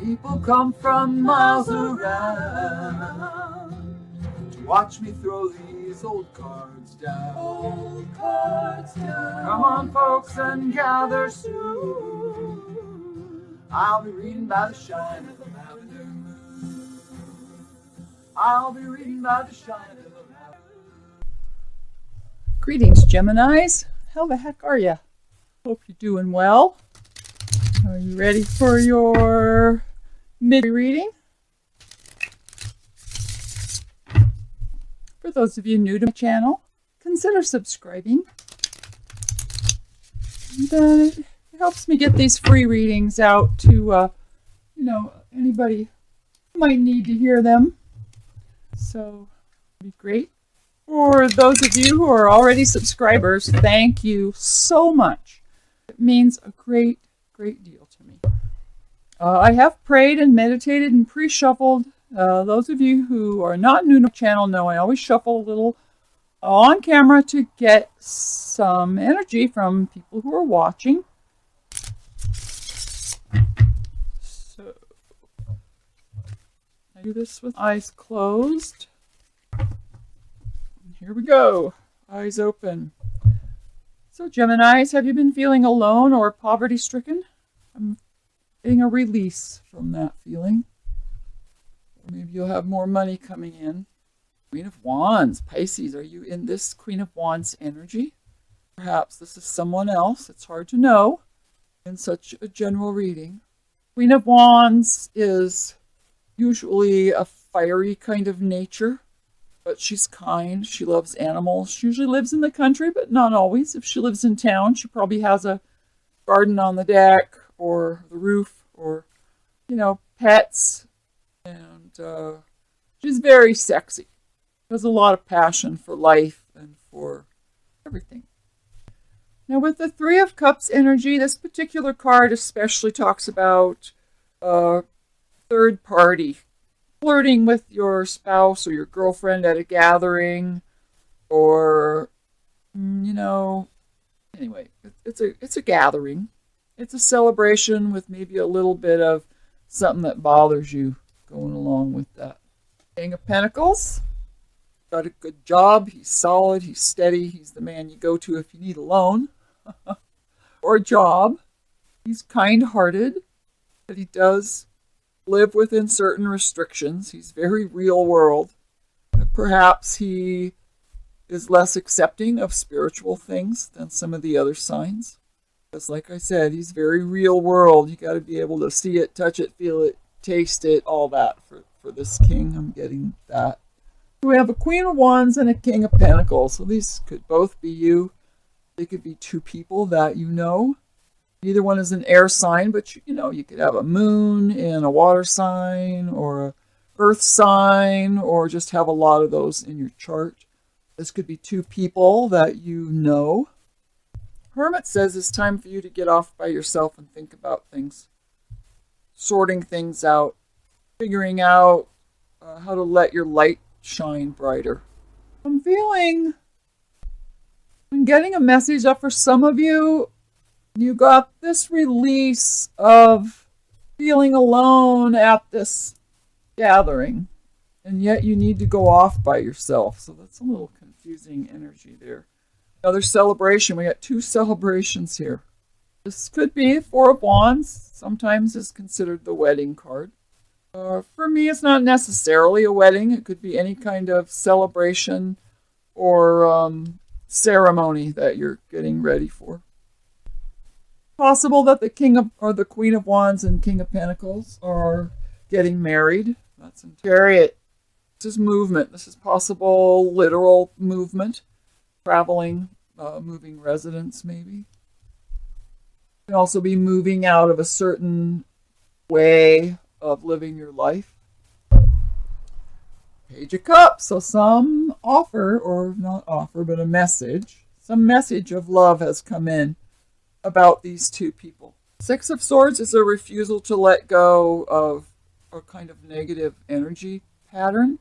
People come from miles around to watch me throw these old cards down. Old cards down. Come on, folks, and gather soon. I'll be reading by the shine of the lavender moon. I'll be reading by the shine of the lavender moon. Greetings, Geminis. How the heck are you? Hope you're doing well. Are you ready for your mid-reading? For those of you new to my channel, consider subscribing. And then it helps me get these free readings out to, anybody who might need to hear them. So, it'd be great. For those of you who are already subscribers, thank you so much. It means a great deal to me. I have prayed and meditated and pre-shuffled. Those of you who are not new to the channel know I always shuffle a little on camera to get some energy from people who are watching. So I do this with eyes closed. And here we go. Eyes open. So Geminis, have you been feeling alone or poverty-stricken? I'm getting a release from that feeling. Or maybe you'll have more money coming in. Queen of Wands. Pisces, are you in this Queen of Wands energy? Perhaps this is someone else. It's hard to know in such a general reading. Queen of Wands is usually a fiery kind of nature. But she's kind. She loves animals. She usually lives in the country, but not always. If she lives in town, she probably has a garden on the deck or the roof or, pets. And she's very sexy. She has a lot of passion for life and for everything. Now with the Three of Cups energy, this particular card especially talks about third party. Flirting with your spouse or your girlfriend at a gathering, or anyway, it's a gathering. It's a celebration with maybe a little bit of something that bothers you going along with that. King of Pentacles, got a good job. He's solid. He's steady. He's the man you go to if you need a loan or a job. He's kind-hearted, but he does live within certain restrictions. He's very real world. Perhaps he is less accepting of spiritual things than some of the other signs. Because like I said, he's very real world. You got to be able to see it, touch it, feel it, taste it, all that for this king. I'm getting that. We have a Queen of Wands and a King of Pentacles. So these could both be you. They could be two people that you know. Neither one is an air sign, but you could have a moon in a water sign or a earth sign, or just have a lot of those in your chart. This could be two people that you know. Hermit says it's time for you to get off by yourself and think about things. Sorting things out. Figuring out how to let your light shine brighter. I'm getting a message up for some of you. You got this release of feeling alone at this gathering, and yet you need to go off by yourself. So that's a little confusing energy there. Another celebration. We got two celebrations here. This could be Four of Wands. Sometimes is considered the wedding card. For me, it's not necessarily a wedding. It could be any kind of celebration or ceremony that you're getting ready for. Possible that the King of or the Queen of Wands and King of Pentacles are getting married. That's in Chariot. This is movement. This is possible literal movement, traveling, moving residence maybe. You can also be moving out of a certain way of living your life. Page of Cups. So some offer, or not offer, but a message. Some message of love has come in about these two people. Six of Swords is a refusal to let go of a kind of negative energy pattern.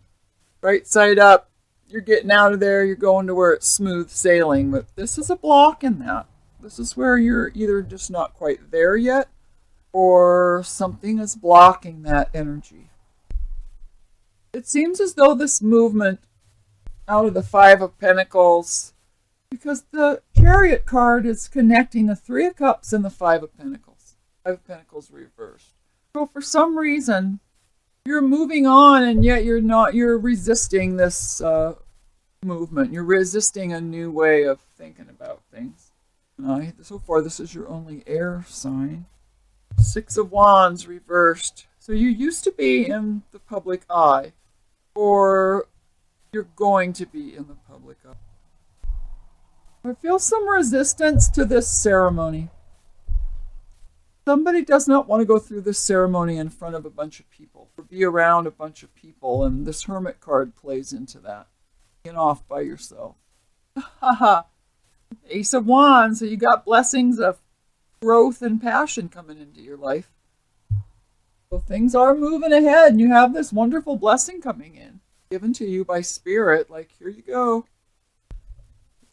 Right side up, you're getting out of there, you're going to where it's smooth sailing, but this is a block in that. This is where you're either just not quite there yet, or something is blocking that energy. It seems as though this movement out of the Five of Pentacles, because the Chariot card is connecting the Three of Cups and the Five of Pentacles. Five of Pentacles reversed. So for some reason, you're moving on and yet you're resisting this movement. You're resisting a new way of thinking about things. So far, this is your only air sign. Six of Wands reversed. So you used to be in the public eye, or you're going to be in the public eye. I feel some resistance to this ceremony. Somebody does not want to go through this ceremony in front of a bunch of people, or be around a bunch of people, and this Hermit card plays into that. Being off by yourself. Haha. Ace of Wands, so you got blessings of growth and passion coming into your life. So things are moving ahead, and you have this wonderful blessing coming in, given to you by Spirit. Like, here you go.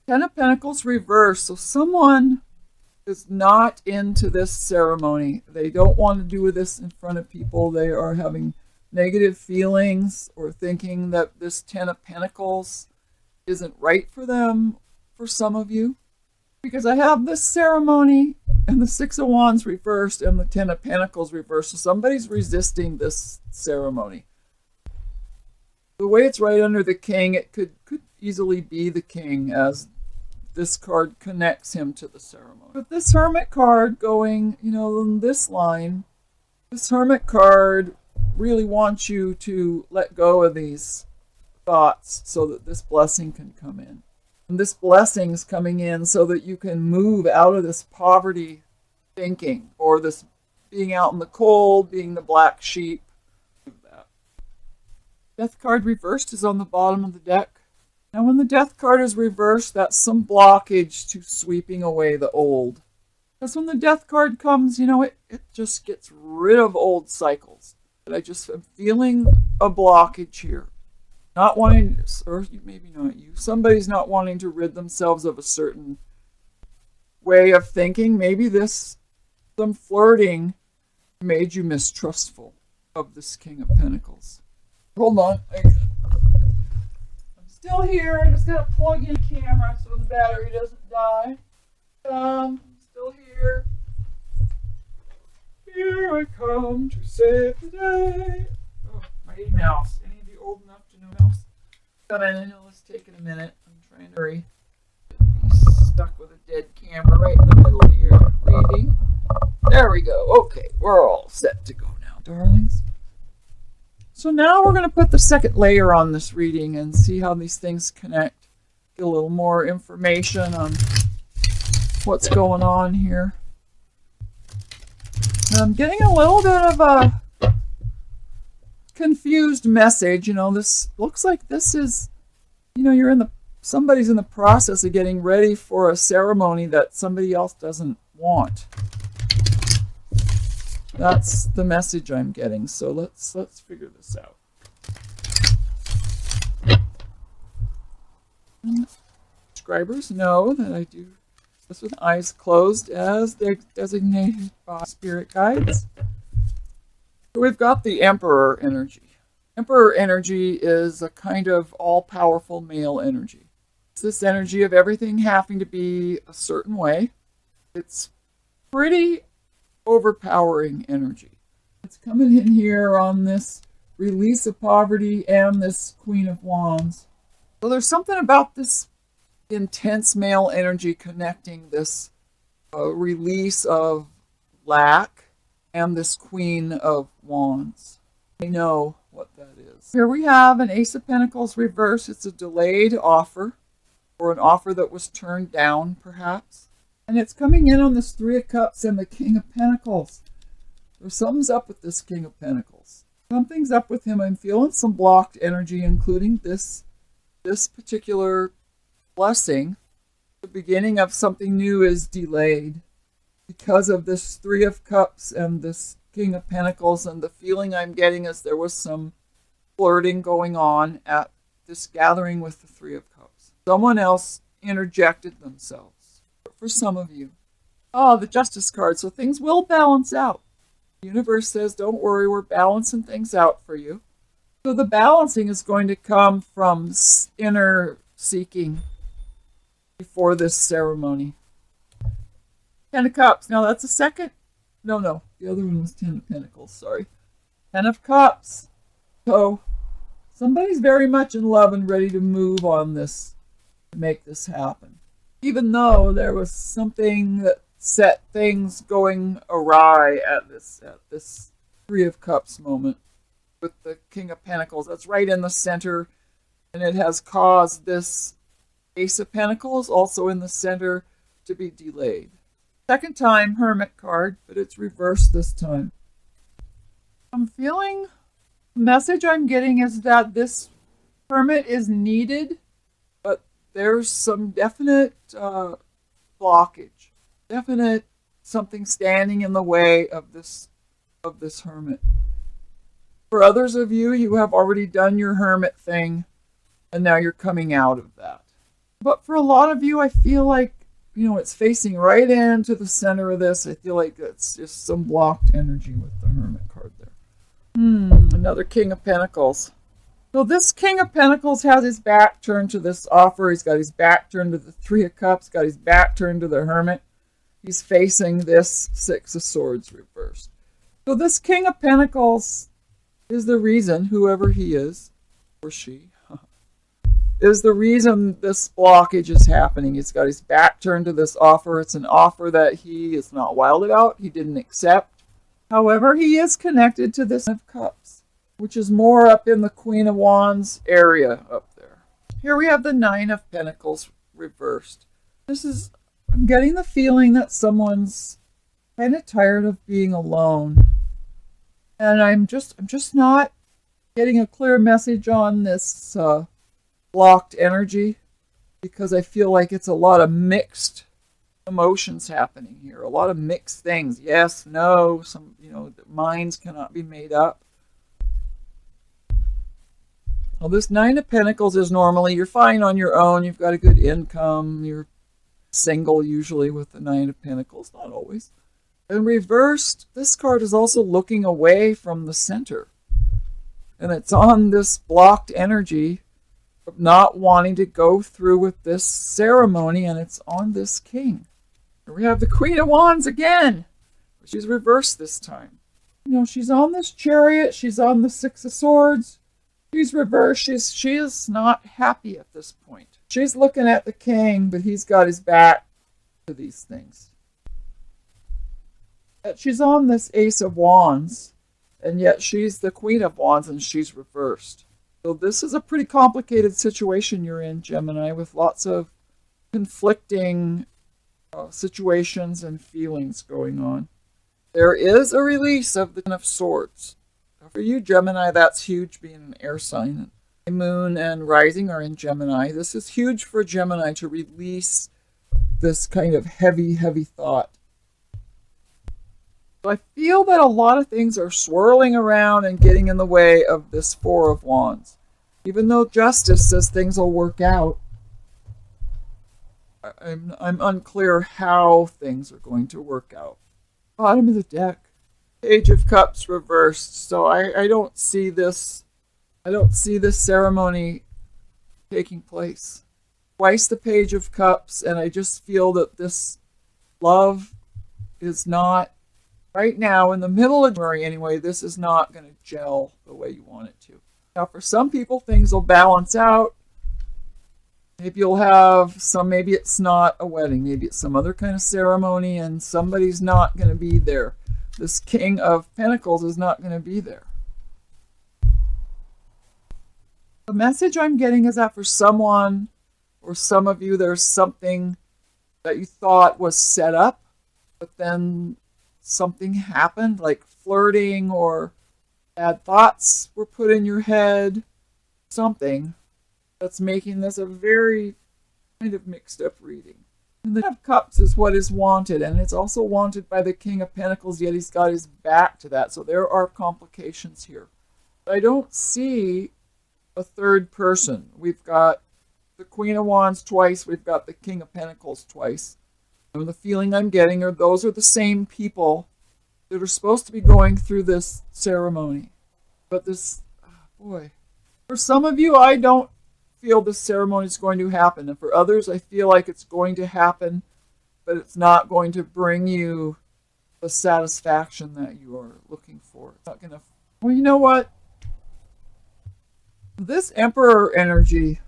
Ten of Pentacles reversed. So someone is not into this ceremony. They don't want to do this in front of people. They are having negative feelings or thinking that this Ten of Pentacles isn't right for them, for some of you. Because I have this ceremony and the Six of Wands reversed and the Ten of Pentacles reversed. So somebody's resisting this ceremony. The way it's right under the King, it could easily be the King, as this card connects him to the ceremony. But this Hermit card going, in this line, this Hermit card really wants you to let go of these thoughts so that this blessing can come in. And this blessing's coming in so that you can move out of this poverty thinking, or this being out in the cold, being the black sheep. Death card reversed is on the bottom of the deck. Now when the Death card is reversed, that's some blockage to sweeping away the old. Because when the Death card comes, it just gets rid of old cycles. But I just am feeling a blockage here. Not wanting, or maybe not you, somebody's not wanting to rid themselves of a certain way of thinking. Maybe some flirting made you mistrustful of this King of Pentacles. Hold on. I'm still here. I just gotta plug in the camera so the battery doesn't die. I'm still here. Here I come to save the day. Oh, Mighty Mouse. Any of you old enough to know Mouse? But I know it's taking a minute. I'm trying to hurry. Be stuck with a dead camera right in the middle of your reading. There we go. Okay, we're all set to go now, darlings. So now we're going to put the second layer on this reading and see how these things connect. Get a little more information on what's going on here. And I'm getting a little bit of a confused message. This looks like this is, somebody's in the process of getting ready for a ceremony that somebody else doesn't want. That's the message I'm getting. So let's figure this out. And subscribers know that I do this with eyes closed as they're designated by spirit guides. So we've got the Emperor energy. Emperor energy is a kind of all-powerful male energy. It's this energy of everything having to be a certain way. It's pretty overpowering energy. It's coming in here on this release of poverty and this Queen of Wands. So there's something about this intense male energy connecting this release of lack and this Queen of Wands. I know what that is. Here we have an Ace of Pentacles reversed. It's a delayed offer, or an offer that was turned down, perhaps. And it's coming in on this Three of Cups and the King of Pentacles. There's something's up with this King of Pentacles. Something's up with him. I'm feeling some blocked energy, including this particular blessing. The beginning of something new is delayed because of this Three of Cups and this King of Pentacles, and the feeling I'm getting is there was some flirting going on at this gathering with the Three of Cups. Someone else interjected themselves. For some of you. Oh, the Justice card. So things will balance out. The universe says, don't worry, we're balancing things out for you. So the balancing is going to come from inner seeking before this ceremony. 10 of Cups. Now that's a second. No. The other one was 10 of Pentacles. Sorry. 10 of Cups. So somebody's very much in love and ready to move on this, to make this happen. Even though there was something that set things going awry at this Three of Cups moment with the King of Pentacles. That's right in the center, and it has caused this Ace of Pentacles also in the center to be delayed. Second time Hermit card, but it's reversed this time. I'm feeling, the message I'm getting is that this Hermit is needed, but there's some definite blockage, definite something standing in the way of this Hermit. For others of you, you have already done your Hermit thing, and now you're coming out of that. But for a lot of you, I feel like, it's facing right into the center of this. I feel like it's just some blocked energy with the Hermit card there. Another King of Pentacles. So this King of Pentacles has his back turned to this offer. He's got his back turned to the Three of Cups, got his back turned to the Hermit. He's facing this Six of Swords reversed. So this King of Pentacles is the reason, whoever he is, or she, is the reason this blockage is happening. He's got his back turned to this offer. It's an offer that he is not wild about. He didn't accept. However, he is connected to this of Cups, which is more up in the Queen of Wands area up there. Here we have the Nine of Pentacles reversed. I'm getting the feeling that someone's kind of tired of being alone. And I'm just not getting a clear message on this blocked energy, because I feel like it's a lot of mixed emotions happening here, a lot of mixed things. Yes, no, some, minds cannot be made up. Well, this Nine of Pentacles is normally you're fine on your own, you've got a good income, you're single usually with the Nine of Pentacles, not always. And reversed, this card is also looking away from the center. And it's on this blocked energy of not wanting to go through with this ceremony, and it's on this king. Here we have the Queen of Wands again. She's reversed this time. She's on this Chariot, she's on the Six of Swords. She's reversed. She is not happy at this point. She's looking at the king, but he's got his back to these things. She's on this Ace of Wands, and yet she's the Queen of Wands, and she's reversed. So this is a pretty complicated situation you're in, Gemini, with lots of conflicting situations and feelings going on. There is a release of the Ten of Swords. For you, Gemini, that's huge, being an air sign. Moon and rising are in Gemini. This is huge for Gemini to release this kind of heavy, heavy thought. So I feel that a lot of things are swirling around and getting in the way of this Four of Wands. Even though Justice says things will work out, I'm unclear how things are going to work out. Bottom of the deck, Page of Cups reversed. So I don't see this. I don't see this ceremony taking place. Twice the Page of Cups, and I just feel that this love is not, right now, in the middle of January anyway, this is not going to gel the way you want it to. Now, for some people, things will balance out. Maybe you'll have maybe it's not a wedding, maybe it's some other kind of ceremony, and somebody's not going to be there. This King of Pentacles is not going to be there. The message I'm getting is that for someone, or some of you, there's something that you thought was set up, but then something happened, like flirting or bad thoughts were put in your head, something that's making this a very kind of mixed up reading. And the Ten of Cups is what is wanted, and it's also wanted by the King of Pentacles, yet he's got his back to that, so there are complications here. But I don't see a third person. We've got the Queen of Wands twice, we've got the King of Pentacles twice. And the feeling I'm getting are those are the same people that are supposed to be going through this ceremony. But this, boy, for some of you, I don't feel this ceremony is going to happen. And for others, I feel like it's going to happen, but it's not going to bring you the satisfaction that you are looking for. It's not going to, well, you know what? This Emperor energy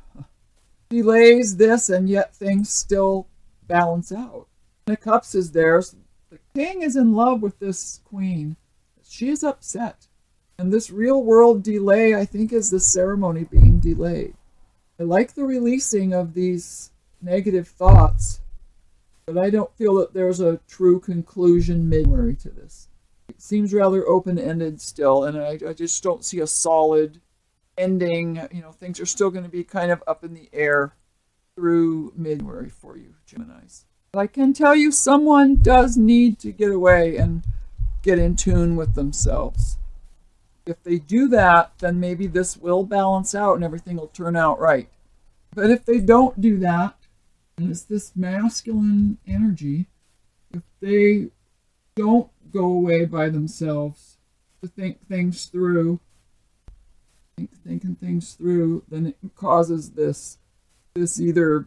delays this, and yet things still balance out. The Cups is there. The King is in love with this Queen. She is upset. And this real world delay, I think, is the ceremony being delayed. I like the releasing of these negative thoughts, but I don't feel that there's a true conclusion midway to this. It seems rather open-ended still, and I just don't see a solid ending. You know, things are still going to be kind of up in the air through mid-January for you, Geminis. But I can tell you someone does need to get away and get in tune with themselves. If they do that, then maybe this will balance out and everything will turn out right. But if they don't do that, and it's this masculine energy, if they don't go away by themselves to think things through, thinking things through, then it causes this either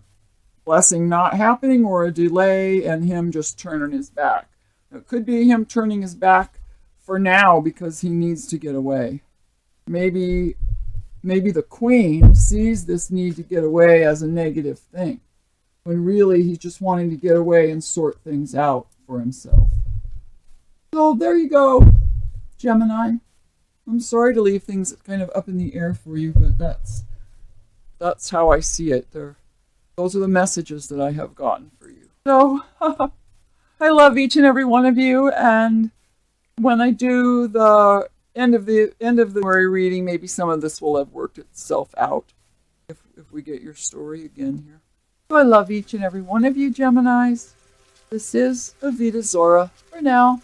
blessing not happening or a delay and him just turning his back. It could be him turning his back for now because he needs to get away. Maybe the Queen sees this need to get away as a negative thing, when really he's just wanting to get away and sort things out for himself. So there you go, Gemini. I'm sorry to leave things kind of up in the air for you, but that's how I see it. Those are the messages that I have gotten for you. So I love each and every one of you, and when I do the end of the January reading, maybe some of this will have worked itself out if we get your story again here. So I love each and every one of you, Geminis. This is Avita Zora for now.